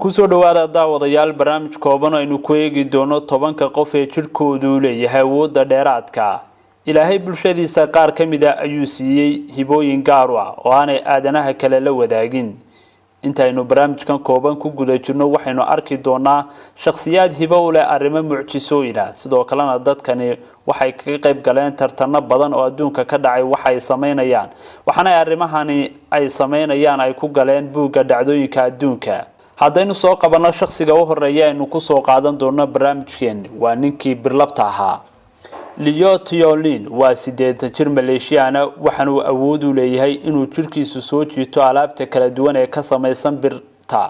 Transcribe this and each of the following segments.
kusoo dhawaada daawadayaal barnaamij kooban aynu ku eegi doono 10 qof ee jirkoodu leeyahay awoodda dheeraadka ilaahay bulshadiisa qaar kamid ah ayuu siiyay hibooyin gaar ah oo aanay aadanaha kale la wadaagin intaynu barnaamijkan kooban ku guda jirno waxaynu arki doonaa shakhsiyaad hibo u leh arrimo mucjisooyin ah sidoo kalena dadkani waxay ka qayb galeen tartano badan oo adduunka ka dhacay waxay sameynayaan waxaana arrimahani ay sameynayaan ay ku galeen buugga dhacdooyinka adduunka haddaynu soo qabano shakhsiga u horeeya aynu ku soo qaadan doono barnaamijkeen waa ninkii birlabta ahaa Leo Tiolin waa 8 jir Maleeshiyaana waxaana uu awood u leeyahay inuu jirkiisu soo jiito alaabta kala duwan ee ka samaysan birta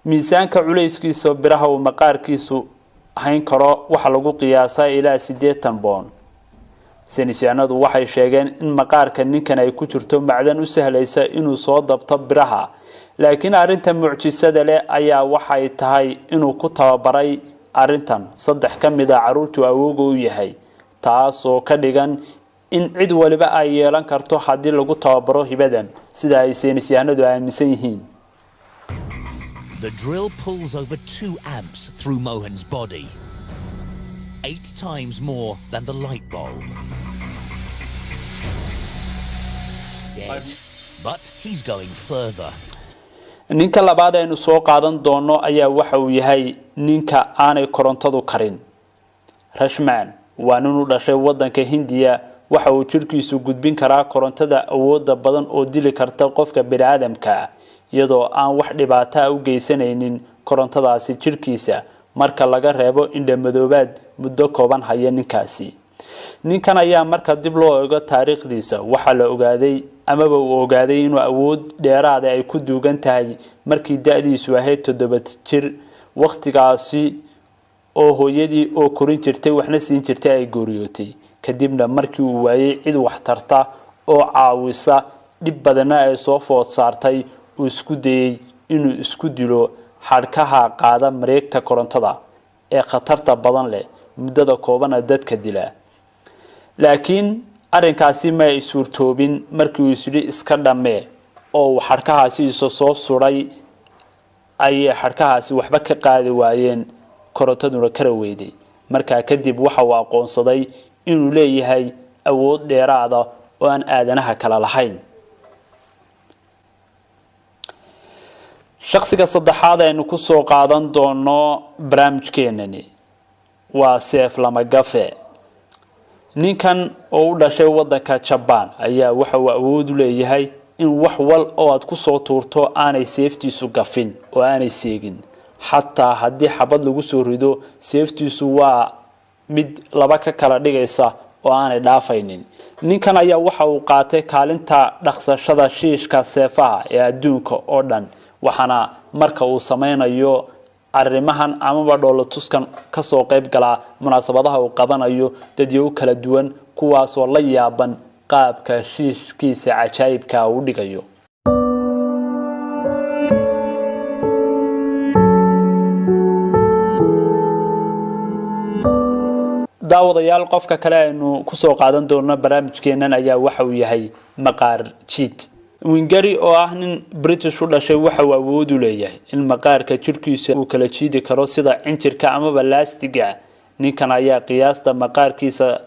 miisaanka culayskiisa biraha uu maqaarkiisu hayn karo waxa lagu qiyaasaa ilaa 80 pound saynisyahanadu waxay sheegeen in maqaarka ninkan ay ku jirto macdan u sahlaysa inuu soo dabto biraha laakiin arinta mucjisada leh ayaa waxay tahay inuu ku tababaray arintan saddex kamid ah caruurtu awooga u yahay taas oo ka dhigan in cid waliba ay yeelan karto hadii lagu tababaro hibadan sida ay saynisyahanadu aaminsan yihiin. The drill pulls over 2 amps through Mohan's body, 8 times more than the light bulb. Dead, but he's going further. ninka labaad aynu soo qaadan doono ayaa waxa uu yahay ninka aanay korontadu karin Rashman waa nin u dhashay wadanka Hindiya waxa uu jirkiisu gudbin karaa korontada awood badan oo dili karta qofka bini'aadamka iyadoo aan wax dhibaato u geysanaynin korontadaasi jirkiisa marka laga reebo indhamadoobaad muddo kooban haya ninkan ayaa marka dib loo eego taariikhdiisa waxa la ogaaday amaba uu ogaaday inuu awood dheeraad ah ay ku duugan tahay markii da'diisu ahayd 7 jir waqtigaasi oo hooyadii oo korin jirtay waxna siin jirtay ay gooriyootay kadibna markii uu waayay cid wax tarta oo caawisa dib badan ay soo food saartay uu isku dayay inuu isku dilo xadhkaha qaada mareegta korontada ee khatarta badan leh muddada kooban dadka dila laakiin arrinkaasi ma ay suurtoobin markii uu isli iska dhamee oo xadhkahaasi soo suray ay xadhkahaasi waxba ka qaadi waayeen korontaduna kara weeday marka kadib waxa uu aqoonsaday inuu leeyahay awood dheeraad ah oo aan aadanaha kala lahayn. shakhsiga saddexaad aynu ku soo qaadan doono barnaamijkeenani waa Seif Lamagafe ninkan oo u dhashay wadanka Japan ayaa waxa uu awood u leeyahay in wax wal oo aad ku soo tuurto aanay seeftiisu gafin oo aanay seegin xataa haddii xabad lagu soo rido seeftiisu waa mid laba ka kala dhigaysa oo aanay dhaafaynin ninkan ayaa waxa uu qaatay kaalinta dhaqsashada shiishka seefaha ee adduunka oo dhan waxana marka uu sameynayo arrimahan amaba dhoolatuskan ka soo qayb gala munaasabadaha uu qabanayo dadyo kala duwan kuwaas oo la yaaban qaabka shiishkiisa cajaa'ibka u dhigayo. daawadayaal qofka kale aynu ku soo qaadan doono barnaamijkeenan ayaa waxa uu yahay maqaar jiid Wingari oo ah nin British u dhashay waxa uu awood u leeyahay in maqaarka jirkiisa uu kala jiidi karo sida injirka ama balaastiga ninkan ayaa qiyaasta maqaarkiisa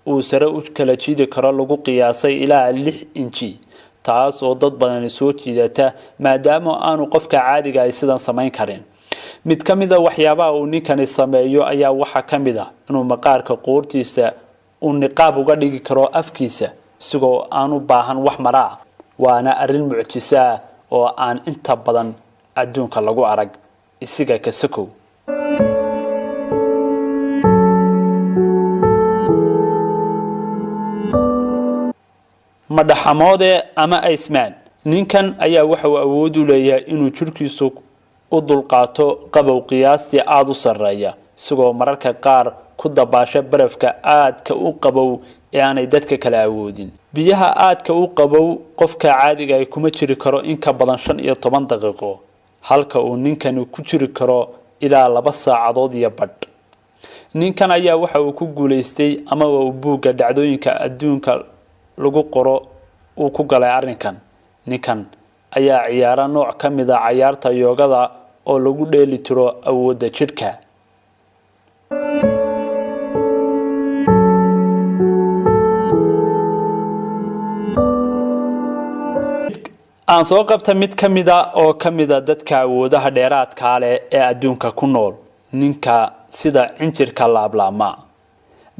uu sare u kala jiidi karo lagu qiyaasay ilaa 6 inji taas oo dad badan soo jiidata maadaama aanu qofka caadiga ah sidan sameyn karin mid kamid ah waxyaabaha uu ninkani sameeyo ayaa waxa kamid ah inuu maqaarka qoortiisa uu niqaab uga dhigi karo afkiisa isagoo aanu baahan wax maraa waana arrin mucjiso ah oo aan inta badan adduunka lagu arag isiga ka sakow. madaxamoode ama Iceman ninkan ayaa waxa uu awood u leeyahay inuu jirkiisu u dulqaato qabow qiyaastii aad u sareeya isagoo mararka qaar ku dabaasha barafka aadka u qabow ee aanay dadka kala awoodin biyaha aadka u qabow qofka caadiga ah kuma jiri karo in ka badan 15 daqiiqo halka uu ninkan ku jiri karo ilaa 2 saacadood iyo badh ninkan ayaa waxa uu ku guuleystay ama uu buugga dhacdooyinka adduunka lagu qoro uu ku galay arrinkan ninkan ayaa ciyaara nooc ka mid ah ciyaarta yoogada oo lagu dheeli tiro awoodda jidhka. aan soo qabta mid ka mid ah oo ka mid ah dadka awoodaha dheeraadka leh ee adduunka ku nool, ninka sida injirka laablaama.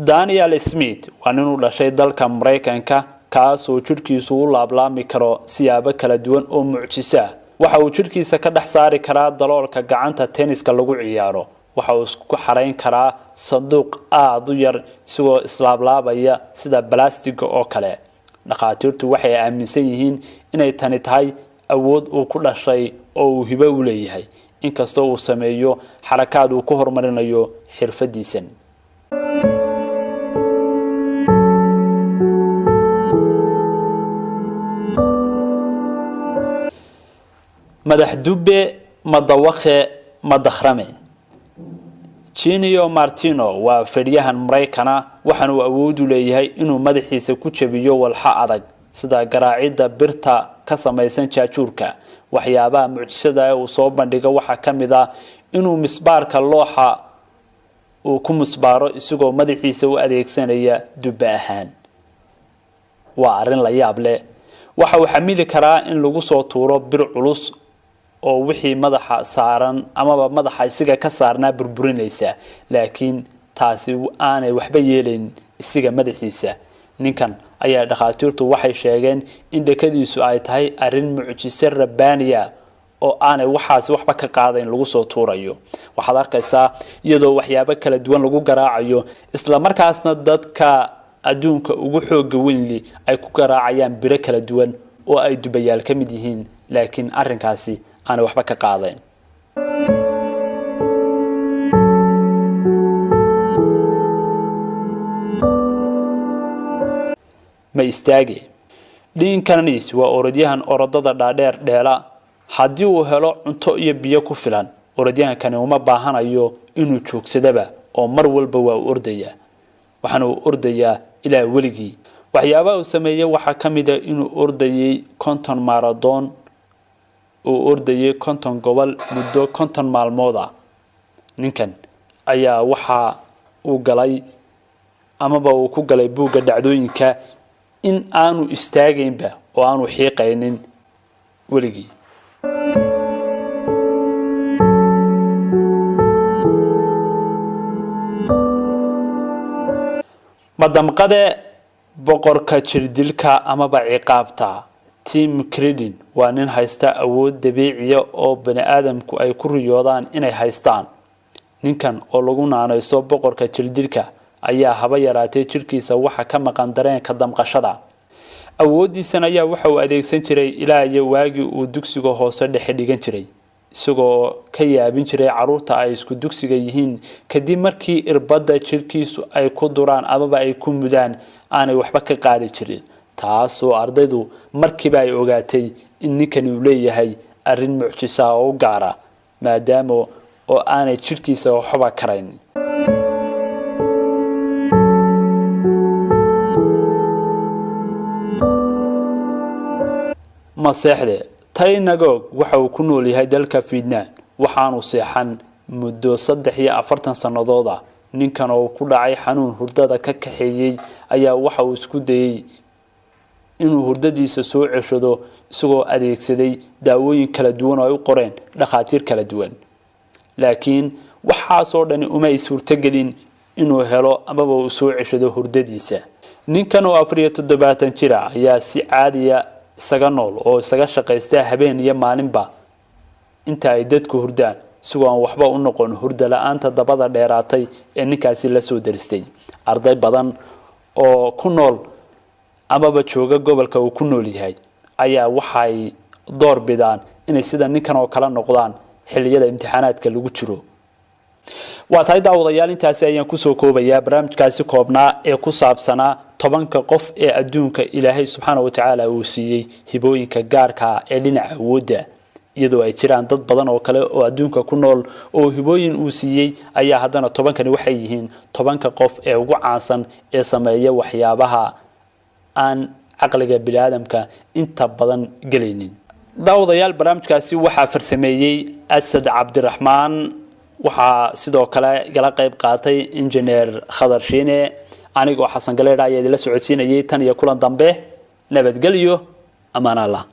Daniel Smith waa nin u dhashay dalka Mareykanka kaas oo jidhkiisu u laablaami karo siyaabo kala duwan oo mucjiso ah. waxa uu jidhkiisa ka dhex saari karaa daloolka gacanta tenniska lagu ciyaaro. waxa uu isku xareyn karaa sanduuq aad u yar isagoo islaablaabaya sida balastiga oo kale. dhaqaatiirtu waxay aaminsan yihiin inay tani tahay awood uu ku dhashay oo uu hibo u leeyahay, inkastoo uu sameeyo xarakaad uu ku horumarinayo xirfadiisan. madax dube madawakhe madakhrame. Chinio Martino waa fadhiyahan Mareykana waxaan uu awood u leeyahay inuu madaxiisa ku jabiyo walxa adag sida garaacida birta ka samaysan jaajuurka. waxyaabaha mucjisada ah uu soo bandhigo waxa kamid ah inuu misbaarka looxa uu ku misbaaro isagoo madaxiisa u adeegsanaya dubbe ahaan. waa arin la yaab leh. waxa uu xamili karaa in lagu soo tuuro bir culus oo wixii madaxa saaran amaba madaxa isaga ka saarnaa burburinaysa, laakiin taasi aanay waxba yeelayn isaga madaxiisa. ninkan ayaa dhaqaatiirtu waxay sheegeen in dhakadiisu ay tahay arin mucjiso rabbaaniya oo aanay waxaas waxba ka qaadayn lagu soo tuurayo. waxaad arkaysaa iyadoo waxyaabo kala duwan lagu garaacayo, isla markaasna dadka adduunka ugu xoog weyn ay ku garaacayaan biro kala duwan oo ay dubayaal ka mid yihiin, laakiin arrinkaasi aan waxba ka qaadayn. ma istaage. Dean Karnis waa orodyahan orodada dhaadheer dheela. haddii uu helo cunto iyo biyo ku filan, orodyahankani uma baahanayo inuu joogsadaba oo mar walba waa ordaya. waxaana uu ordayaa ilaa weligii. waxyaabaha uu sameeyay waxaa ka mid ah inuu ordayay 50 marathon uu ordayay 50 gobol muddo 50 maalmood ah. ninkan ayaa waxa uu galay amaba uu ku galay buugga dhacdooyinka in aanu istaagaynba oo aanu xiiqaynin weligii. madamqade boqorka jirdilka amaba ciqaabta. Tim Credin waa nin haysta awood dabiici ah oo bani aadamku ay ku riyoodaan inay haystaan. ninkan oo lagu naanayso boqorka jirdilka ayaa haba yaraatay jirkiisa waxa ka maqan dareenka damqashada. awoodiisan ayaa waxa uu adeegsan jiray ilaa iyo waagii uu dugsiga hoose dhexe dhigan jiray, isagoo ka yaabin jiray caruurta ay isku dugsiga yihiin kadib markii irbadda jirkiisu ay ku duraan amaba ay ku mudaan aanay waxba ka qaadi jirin. taasoo ardaydu markiiba ay ogaatay in ninkani uu leeyahay arrin mucjiso ah oo gaara, maadaama oo aanay jirkiisa waxba karayn. maseexde. Tainagog waxa uu ku nool yahay dalka Vietnam, waxaanu seexan muddo 43 sanadood ah. ninkan oo ku dhacay xanuun hurdada ka kaxeeyay ayaa waxa uu isku dayay inuu hurdadiisa soo ceshado isagoo adeegsaday daawooyin kala duwan oo ay u qoreen dhaqaatiir kala duwan, laakiin waxaasoo dhan uma ay suurtagelin inuu helo amaba uu soo ceshado hurdadiisa. ninkan oo 47 jir ah ayaa si caadi ah isaga nool oo isaga shaqaysta habeen iyo maalinba inta ay dadku hurdaan, isagoo aan waxba u noqon hurda la'aanta dabada dheeraatay ee ninkaasi la soo daristay. arday badan oo ku nool amaba jooga gobolka uu ku nool yahay ayaa waxay door bidaan inay sida ninkan oo kala noqdaan xilliyada imtixaanaadka lagu jiro. waa tahay daawadayaal, intaasi ayaan ku soo koobayaa barnaamijkaasi koobnaa ee ku saabsanaa 10 qof ee adduunka Ilaahay subxaanahu wa ta'aala uu siiyay hibooyinka gaarka ah ee dhinaca awoodda. iyadoo ay jiraan dad badan oo kale oo adduunka ku nool oo hibooyin uu siiyay, ayaa haddana 10kani waxay yihiin 10 qof ee ugu caansan ee sameeya waxyaabaha aan caqliga bini'aadamka inta badan galaynin. daawadayaal barnaamijkaasi waxaa farsameeyay Asad Cabdiraxmaan waxaa sidoo kale gala qayb qaatay injineer Khadar Shiine anigoo Xasan Galeed ayaa idin la socodsiinayay tan iyo kulan dambe nabadgelyo amaan Allah